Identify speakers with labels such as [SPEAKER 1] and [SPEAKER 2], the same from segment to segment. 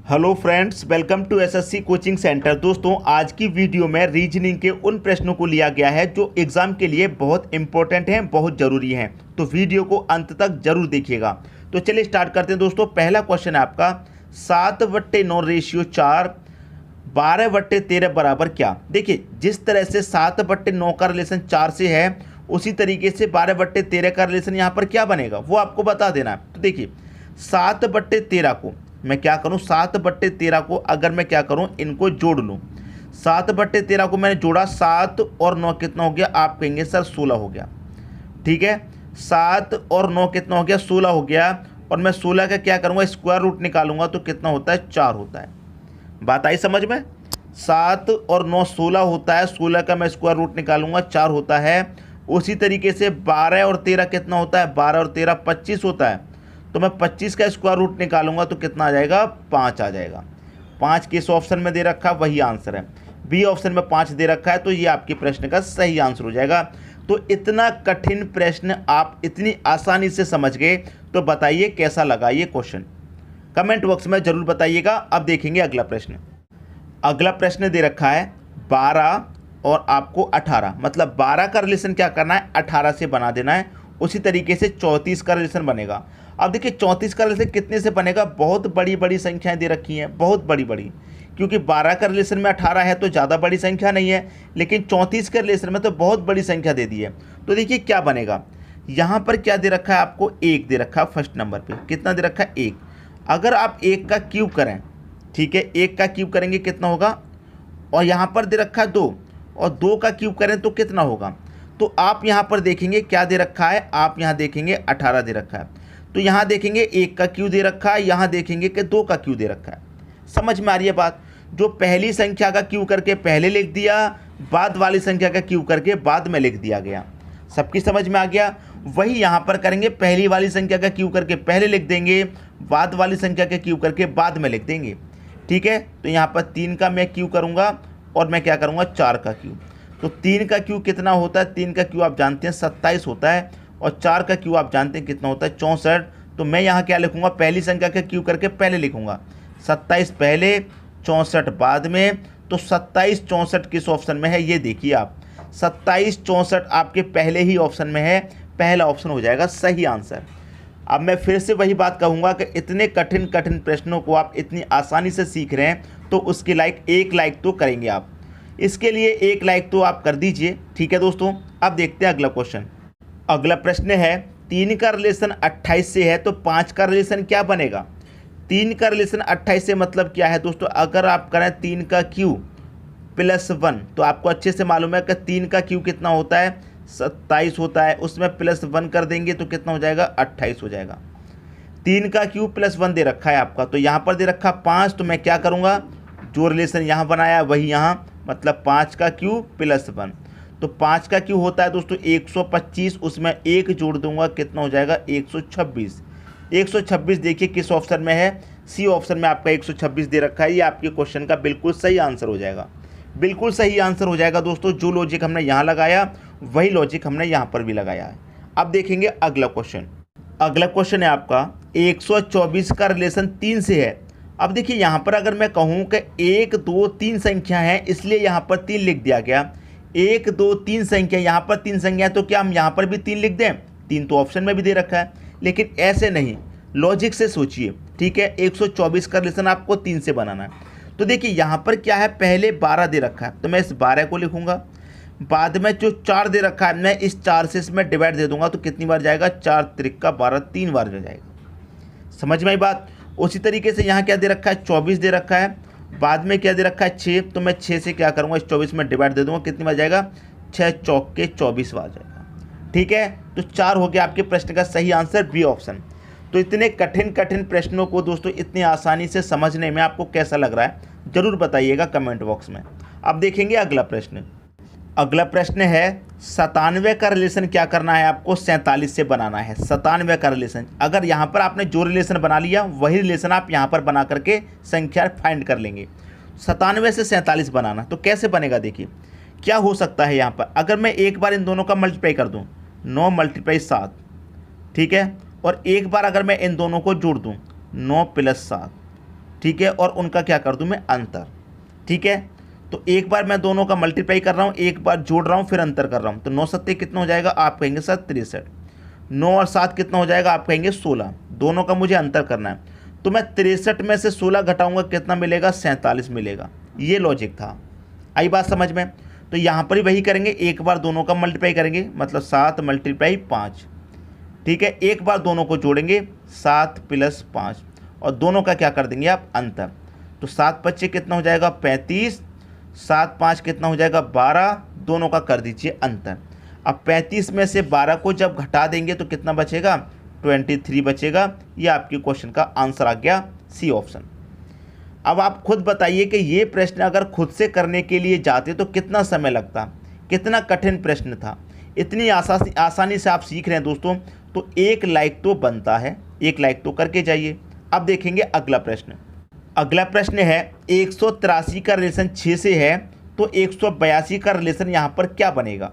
[SPEAKER 1] Hello friends, welcome to SSC coaching centre. दोस्तों, आज की वीडियो में रीजनिंग के उन प्रश्नों को लिया गया है जो एग्जाम के लिए बहुत इंपॉर्टेंट हैं, बहुत ज़रूरी हैं। तो वीडियो को अंत तक जरूर देखिएगा। तो चलिए स्टार्ट करते हैं। दोस्तों, पहला क्वेश्चन है आपका 7/9 रेशियो 4 12/13 बराबर क्या। देखिए, जिस तरह से 7/9 का रिलेशन 4 से है, उसी तरीके से 12/13 का रिलेशन यहाँ पर क्या बनेगा वो आपको बता देना है। तो देखिए, 7/13 को मैं क्या करूं, 7/13 को अगर मैं क्या करूं, इनको जोड़ लूं। 7/13 को मैंने जोड़ा, 7 और 9 कितना हो गया, आप कहेंगे सर 16 हो गया। ठीक है, 7 और 9 कितना हो गया, 16 हो गया। और मैं 16 का क्या करूंगा, स्क्वायर रूट निकालूंगा तो कितना होता है, 4 होता है। बात आई समझ में। 7 और 9 16 होता है, 16 का मैं स्क्वायर रूट निकालूंगा, 4 होता है। उसी तरीके से 12 और 13 कितना होता है, 12 और 13 25 होता है। तो मैं 25 का स्क्वायर रूट निकालूंगा तो कितना आ जाएगा, 5 आ जाएगा। 5 किस ऑप्शन में दे रखा है, वही आंसर है। बी ऑप्शन में 5 दे रखा है, तो ये आपके प्रश्न का सही आंसर हो जाएगा। तो इतना कठिन प्रश्न आप इतनी आसानी से समझ गए, तो बताइए कैसा लगा ये क्वेश्चन, कमेंट बॉक्स में जरूर बताइएगा। अब देखेंगे अगला प्रश्न। अगला प्रश्न दे रखा है 12 और आपको 18, मतलब 12 का रिलेशन क्या करना है, 18 से बना देना है। उसी तरीके से 34 का रिलेशन बनेगा। अब देखिए, 34 का रिलेशन कितने से बनेगा, बहुत बड़ी बड़ी संख्याएं दे रखी हैं, बहुत बड़ी बड़ी। क्योंकि 12 का रिलेशन में 18 है तो ज़्यादा बड़ी संख्या नहीं है, लेकिन 34 के रिलेशन में तो बहुत बड़ी संख्या दे दी है। तो देखिए क्या बनेगा, यहाँ पर क्या दे रखा है आपको, 1 दे रखा है फर्स्ट नंबर पे। कितना दे रखा है, 1। अगर आप 1 का क्यूब करें, ठीक है, 1 का क्यूब करेंगे कितना होगा, और यहाँ पर दे रखा है 2, और 2 का क्यूब करें तो कितना होगा। तो आप यहाँ पर देखेंगे क्या दे रखा है, आप यहाँ देखेंगे 18 दे रखा है। तो यहाँ देखेंगे 1 का क्यू दे रखा है, यहाँ देखेंगे कि 2 का क्यू दे रखा है। समझ में आ रही है बात। जो पहली संख्या का क्यू करके पहले लिख दिया, बाद वाली संख्या का क्यू करके बाद में लिख दिया गया। सबकी समझ में आ गया। वही यहाँ पर करेंगे, पहली वाली संख्या का क्यू करके पहले लिख देंगे, बाद वाली संख्या का क्यू करके बाद में लिख देंगे। ठीक है, तो यहाँ पर 3 का मैं क्यू करूँगा और मैं क्या करूँगा, 4 का क्यू। तो 3 का क्यू कितना होता है, 3 का क्यू आप जानते हैं 27 होता है, और 4 का क्यू आप जानते हैं कितना होता है, 64। तो मैं यहाँ क्या लिखूँगा, पहली संख्या का क्यू करके पहले लिखूँगा, 27 पहले 64 बाद में। तो 27 64 किस ऑप्शन में है, ये देखिए आप, 27 64 आपके पहले ही ऑप्शन में है, पहला ऑप्शन हो जाएगा सही आंसर। अब मैं फिर से वही बात कहूँगा कि इतने कठिन कठिन प्रश्नों को आप इतनी आसानी से सीख रहे हैं, तो उसके लाइक 1 लाइक तो करेंगे आप। इसके लिए 1 लाइक तो आप कर दीजिए। ठीक है दोस्तों, अब देखते हैं अगला क्वेश्चन। अगला प्रश्न है 3 का रिलेशन 28 से है, तो 5 का रिलेशन क्या बनेगा। 3 का रिलेशन 28 से मतलब क्या है दोस्तों, अगर आप करें 3 का क्यू प्लस 1, तो आपको अच्छे से मालूम है कि 3 का क्यू कितना होता है, 27 होता है, उसमें प्लस 1 कर देंगे तो कितना हो जाएगा, 28 हो जाएगा। 3 का क्यू प्लस 1 दे रखा है आपका, तो यहाँ पर दे रखा 5, तो मैं क्या करूँगा, जो रिलेशन यहाँ बनाया वही यहाँ, मतलब 5 का क्यू प्लस 1। तो 5 का क्यू होता है दोस्तों 125, उसमें 1 जोड़ दूंगा, कितना हो जाएगा, 126। 126 देखिए किस ऑप्शन में है, सी ऑप्शन में आपका 126 दे रखा है। ये आपके क्वेश्चन का बिल्कुल सही आंसर हो जाएगा, बिल्कुल सही आंसर हो जाएगा दोस्तों। जो लॉजिक हमने यहाँ लगाया वही लॉजिक हमने यहाँ पर भी लगाया है। अब देखेंगे अगला क्वेश्चन। अगला क्वेश्चन है आपका 124 का रिलेशन 3 से है। अब देखिए, यहाँ पर अगर मैं कहूँ कि 1 2 3 संख्या है, इसलिए यहाँ पर 3 लिख दिया गया। 1 2 3 संख्या, यहाँ पर 3 संख्या है, तो क्या हम यहाँ पर भी 3 लिख दें, 3 तो ऑप्शन में भी दे रखा है। लेकिन ऐसे नहीं, लॉजिक से सोचिए। ठीक है, 124 का रिलेशन आपको 3 से बनाना है। तो देखिए यहाँ पर क्या है, पहले 12 दे रखा है, तो मैं इस 12 को लिखूँगा। बाद में जो 4 दे रखा है, मैं इस 4 से इसमें डिवाइड दे दूंगा, तो कितनी बार जाएगा, 4 त्रिका 12, 3 बार जो जाएगा। समझ में आई बात। उसी तरीके से यहाँ क्या दे रखा है, 24 दे रखा है, बाद में क्या दे रखा है, 6, तो मैं 6 से क्या करूँगा, इस 24 में डिवाइड दे दूंगा, कितनी बार जाएगा, 6 चौके 24 बार जाएगा। ठीक है, तो 4 हो गया आपके प्रश्न का सही आंसर, बी ऑप्शन। तो इतने कठिन कठिन प्रश्नों को दोस्तों इतनी आसानी से समझने में आपको कैसा लग रहा है, ज़रूर बताइएगा कमेंट बॉक्स में। अब देखेंगे अगला प्रश्न। अगला प्रश्न है 97 का रिलेशन क्या करना है आपको, 47 से बनाना है। 97 का रिलेशन, अगर यहाँ पर आपने जो रिलेशन बना लिया वही रिलेशन आप यहाँ पर बना करके संख्या फाइंड कर लेंगे। 97 से 47 बनाना, तो कैसे बनेगा, देखिए क्या हो सकता है। यहाँ पर अगर मैं एक बार इन दोनों का मल्टीप्लाई कर दूँ, 9 × 7, ठीक है, और एक बार अगर मैं इन दोनों को जोड़ दूँ, 9 + 7, ठीक है, और उनका क्या कर दूं मैं अंतर। ठीक है, तो एक बार मैं दोनों का मल्टीप्लाई कर रहा हूँ, एक बार जोड़ रहा हूँ, फिर अंतर कर रहा हूँ। तो 9 सत्ते कितना हो जाएगा, आप कहेंगे सर 63। 9 और 7 कितना हो जाएगा, आप कहेंगे 16। दोनों का मुझे अंतर करना है, तो मैं 63 में से 16 घटाऊंगा, कितना मिलेगा, 47 मिलेगा। ये लॉजिक था, आई बात समझ में। तो यहाँ पर ही वही करेंगे, एक बार दोनों का मल्टीप्लाई करेंगे, मतलब 7 × 5। ठीक है, एक बार दोनों को जोड़ेंगे 7 + 5, और दोनों का क्या कर देंगे आप अंतर। तो 7 × 5 कितना हो जाएगा 35, 7 × 5 कितना हो जाएगा 12, दोनों का कर दीजिए अंतर। अब 35 में से 12 को जब घटा देंगे तो कितना बचेगा, 23 बचेगा। ये आपके क्वेश्चन का आंसर आ गया, सी ऑप्शन। अब आप खुद बताइए कि ये प्रश्न अगर खुद से करने के लिए जाते तो कितना समय लगता, कितना कठिन प्रश्न था। इतनी आसानी से आप सीख रहे हैं दोस्तों, तो 1 लाइक तो बनता है, 1 लाइक तो करके जाइए। अब देखेंगे अगला प्रश्न। अगला प्रश्न है 183 का रिलेशन 6 से है, तो 182 का रिलेशन यहाँ पर क्या बनेगा।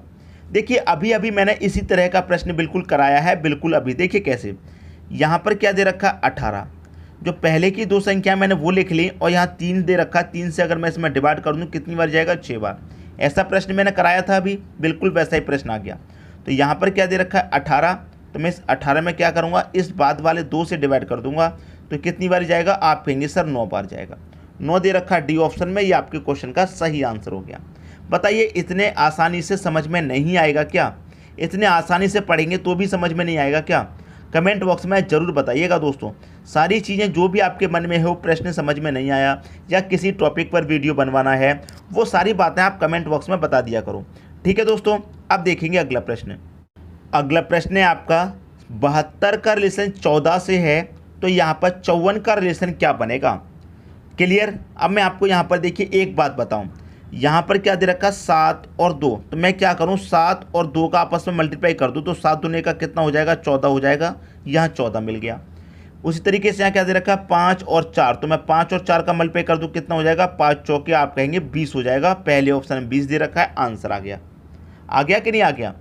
[SPEAKER 1] देखिए अभी अभी मैंने इसी तरह का प्रश्न बिल्कुल कराया है, बिल्कुल अभी। देखिए कैसे, यहाँ पर क्या दे रखा 18, जो पहले की 2 संख्या मैंने वो लिख ली, और यहाँ 3 दे रखा, 3 से अगर मैं इसमें डिवाइड कर दूँ कितनी बार जाएगा, 6 बार। ऐसा प्रश्न मैंने कराया था अभी, बिल्कुल वैसा ही प्रश्न आ गया। तो यहाँ पर क्या दे रखा है 18, तो मैं इस 18 में क्या करूँगा, इस बाद वाले 2 से डिवाइड कर दूंगा, तो कितनी बार जाएगा, आप कहेंगे सर 9 बार जाएगा। 9 दे रखा डी ऑप्शन में, ये आपके क्वेश्चन का सही आंसर हो गया। बताइए इतने आसानी से समझ में नहीं आएगा क्या, इतने आसानी से पढ़ेंगे तो भी समझ में नहीं आएगा क्या। कमेंट बॉक्स में ज़रूर बताइएगा दोस्तों। सारी चीज़ें जो भी आपके मन में है, वो प्रश्न समझ में नहीं आया या किसी टॉपिक पर वीडियो बनवाना है, वो सारी बातें आप कमेंट बॉक्स में बता दिया करो। ठीक है दोस्तों, अब देखेंगे अगला प्रश्न। अगला प्रश्न है आपका 72 का रिलेशन 14 से है, तो यहाँ पर 54 का रिलेशन क्या बनेगा। क्लियर। अब मैं आपको यहाँ पर देखिए एक बात बताऊँ, यहाँ पर क्या दे रखा 7 और 2, तो मैं क्या करूँ 7 और 2 का आपस में मल्टीप्लाई कर दूँ, तो 7 दूने का कितना हो जाएगा 14 हो जाएगा, यहाँ 14 मिल गया। उसी तरीके से यहाँ क्या दे रखा 5 और 4, तो मैं 5 और 4 का मल्टीप्लाई कर दूँ, कितना हो जाएगा 5 चौके आप कहेंगे 20 हो जाएगा। पहले ऑप्शन में 20 दे रखा है, आंसर आ गया। आ गया कि नहीं आ गया,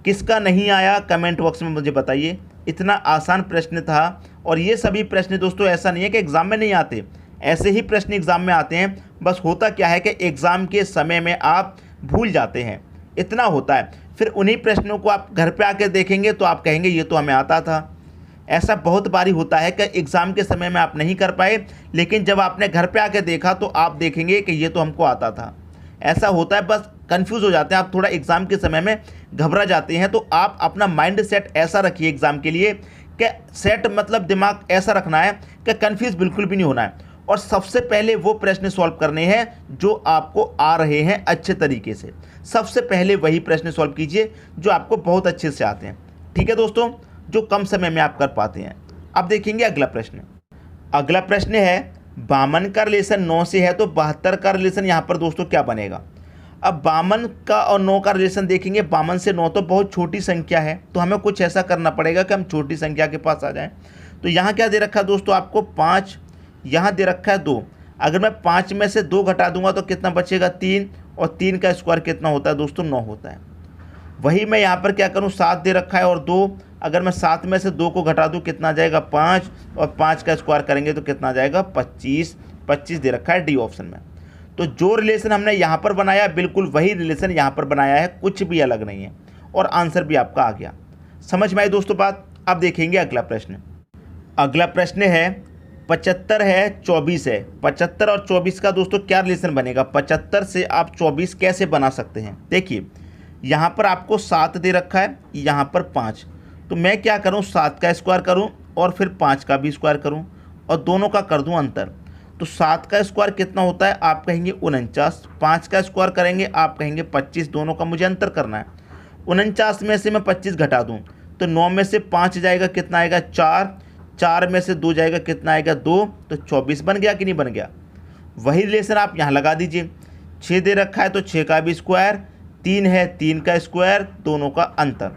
[SPEAKER 1] किसका नहीं आया कमेंट बॉक्स में मुझे बताइए। इतना आसान प्रश्न था, और ये सभी प्रश्न दोस्तों ऐसा नहीं है कि एग्ज़ाम में नहीं आते, ऐसे ही प्रश्न एग्ज़ाम में आते हैं। बस होता क्या है कि एग्ज़ाम के समय में आप भूल जाते हैं, इतना होता है। फिर उन्हीं प्रश्नों को आप घर पे आकर देखेंगे तो आप कहेंगे ये तो हमें आता था। ऐसा बहुत बारी होता है कि एग्ज़ाम के समय में आप नहीं कर पाए, लेकिन जब आपने घर पे आकर देखा तो आप देखेंगे कि ये तो हमको आता था। ऐसा होता है, बस कंफ्यूज हो जाते हैं आप, थोड़ा एग्ज़ाम के समय में घबरा जाते हैं। तो आप अपना माइंड सेट ऐसा रखिए एग्ज़ाम के लिए कि सेट मतलब दिमाग ऐसा रखना है कि कंफ्यूज बिल्कुल भी नहीं होना है, और सबसे पहले वो प्रश्न सॉल्व करने हैं जो आपको आ रहे हैं अच्छे तरीके से। सबसे पहले वही प्रश्न सॉल्व कीजिए जो आपको बहुत अच्छे से आते हैं। ठीक है दोस्तों, जो कम समय में आप कर पाते हैं। अब देखेंगे अगला प्रश्न। अगला प्रश्न है 52 का रिलेशन 9 से है, तो 72 का रिलेशन यहाँ पर दोस्तों क्या बनेगा। अब 52 का और 9 का रिलेशन देखेंगे, 52 से 9 तो बहुत छोटी संख्या है, तो हमें कुछ ऐसा करना पड़ेगा कि हम छोटी संख्या के पास आ जाएं। तो यहाँ क्या दे रखा है दोस्तों आपको 5, यहाँ दे रखा है 2। अगर मैं 5 में से 2 घटा दूंगा तो कितना बचेगा 3, और 3 का स्क्वायर कितना होता है दोस्तों 9 होता है। वही मैं यहाँ पर क्या करूँ 7 दे रखा है और 2, अगर मैं 7 में से 2 को घटा दूँ कितना जाएगा 5, और 5 का स्क्वायर करेंगे तो कितना जाएगा 25। 25 दे रखा है डी ऑप्शन में। तो जो रिलेशन हमने यहाँ पर बनाया बिल्कुल वही रिलेशन यहाँ पर बनाया है, कुछ भी अलग नहीं है, और आंसर भी आपका आ गया। समझ में आई दोस्तों बात। अब देखेंगे अगला प्रश्न। अगला प्रश्न है 75 है 24 है, 75 और 24 का दोस्तों क्या रिलेशन बनेगा। 75 से आप 24 कैसे बना सकते हैं। देखिए यहाँ पर आपको 7 दे रखा है, यहाँ पर 5, तो मैं क्या करूँ 7 का स्क्वायर करूँ और फिर 5 का भी स्क्वायर करूँ और दोनों का कर दूँ अंतर। तो 7 का स्क्वायर कितना होता है आप कहेंगे 49, 5 का स्क्वायर करेंगे आप कहेंगे 25, दोनों का मुझे अंतर करना है। 49 में से मैं 25 घटा दूँ तो 9 में से 5 जाएगा कितना आएगा 4, 4 में से 2 जाएगा कितना आएगा 2, तो 24 बन गया कि नहीं बन गया। वही रिलेशन आप यहाँ लगा दीजिए। 6 दे रखा है तो 6 का भी स्क्वायर, 3 है 3 का स्क्वायर, दोनों का अंतर।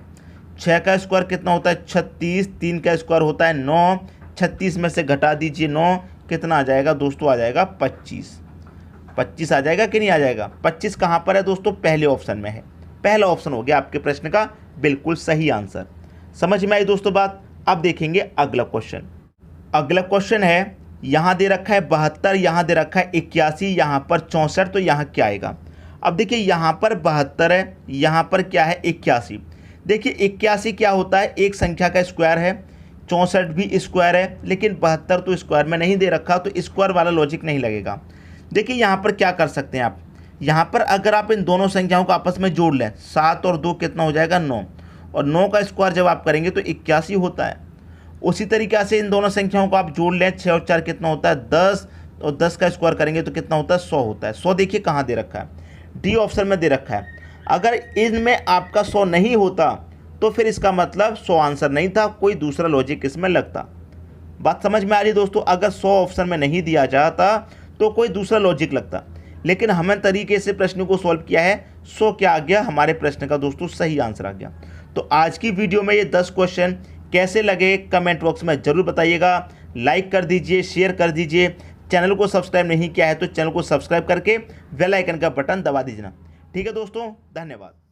[SPEAKER 1] 6 का स्क्वायर कितना होता है 36, 3 का स्क्वायर होता है 9, 36 में से घटा दीजिए 9, कितना आ जाएगा दोस्तों आ जाएगा 25। 25 आ जाएगा कि नहीं आ जाएगा। 25 कहाँ पर है दोस्तों पहले ऑप्शन में है। पहला ऑप्शन हो गया आपके प्रश्न का बिल्कुल सही आंसर। समझ में आई दोस्तों बात। अब देखेंगे अगला क्वेश्चन। अगला क्वेश्चन है यहाँ दे रखा है 72, यहाँ दे रखा है 81, यहाँ पर 64, तो यहाँ क्या आएगा। अब देखिए यहाँ पर 72 है, यहाँ पर क्या है 81। देखिए 81 क्या होता है, एक संख्या का स्क्वायर है, 64 भी स्क्वायर है, लेकिन 72 तो स्क्वायर में नहीं दे रखा, तो स्क्वायर वाला लॉजिक नहीं लगेगा। देखिए यहाँ पर क्या कर सकते हैं आप, यहाँ पर अगर आप इन दोनों संख्याओं को आपस में जोड़ लें, 7 और 2 कितना हो जाएगा 9, और 9 का स्क्वायर जब आप करेंगे तो 81 होता है। उसी तरीक़े से इन दोनों संख्याओं को आप जोड़ लें, 6 और 4 कितना होता है 10, और 10 का स्क्वायर करेंगे तो कितना होता है 100 होता है। 100 देखिए कहाँ दे रखा है, डी ऑप्शन में दे रखा है। अगर इनमें आपका 100 नहीं होता तो फिर इसका मतलब 100 आंसर नहीं था, कोई दूसरा लॉजिक इसमें लगता। बात समझ में आ रही दोस्तों, अगर 100 ऑप्शन में नहीं दिया जाता तो कोई दूसरा लॉजिक लगता, लेकिन हमने तरीके से प्रश्न को सॉल्व किया है, 100 क्या आ गया हमारे प्रश्न का दोस्तों सही आंसर आ गया। तो आज की वीडियो में ये 10 क्वेश्चन कैसे लगे कमेंट बॉक्स में ज़रूर बताइएगा। लाइक कर दीजिए, शेयर कर दीजिए, चैनल को सब्सक्राइब नहीं किया है तो चैनल को सब्सक्राइब करके बेल आइकन का बटन दबा दीजिए। ठीक है दोस्तों, धन्यवाद।